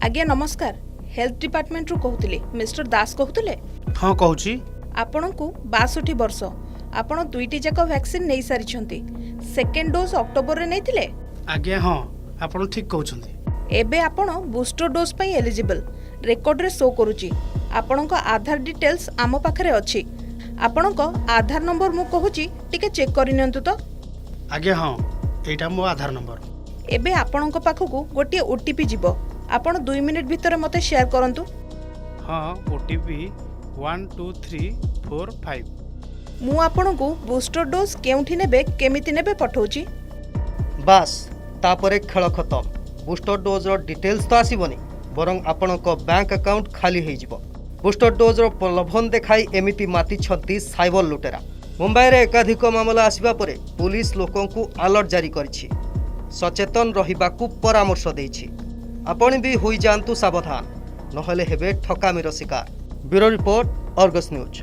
आज्ञा नमस्कार health department रु कहूतिले मिस्टर दास कहूतिले। हाँ कहूची आपण को 62 वर्ष आपण दुईटी जाक वैक्सीन नहीं सारी छंती। सेकेंड डोज अक्टोबर रे नहीं थिले। आज्ञा हाँ आपण ठीक कहउछंती। एबे आपण बूस्टर डोज पई एलिजिबल रेकॉर्ड रे शो करूची। आपण को आधार डिटेल्स आम पाखरे अछि। आपण को आधार नंबर मु कहूची टिके चेक करि नियंतु तो। आज्ञा हाँ एटा मो आधार नंबर। एबे आपण को पाखकू गोटे ओटीपी जीवो। आपण 2 मिनिट भितर मते शेयर करंतु। हाँ ओटीपी 12345। मु आपण को बूस्टर डोज केउठी नेबे केमिति नेबे पठौची। बास तापरे खेल खत्म। बूस्टर डोज रो डिटेल्स तो आसीबनी बरं आपण को बैंक अकाउंट खाली हो जिवो। बूस्टर डोज रो प्रलोभन देखाई एमिति माति छंती साइबर लुटेरा। मुंबई रे एकाधिक मामला आसिबा परे पुलिस लोकन को अलर्ट जारी करछि। सचेतन रहिबाकू परामर्श देछि। आपण भी होई जानतु सावधान नहले हेबे ठकामीर शिकार। Bureau report Argus news.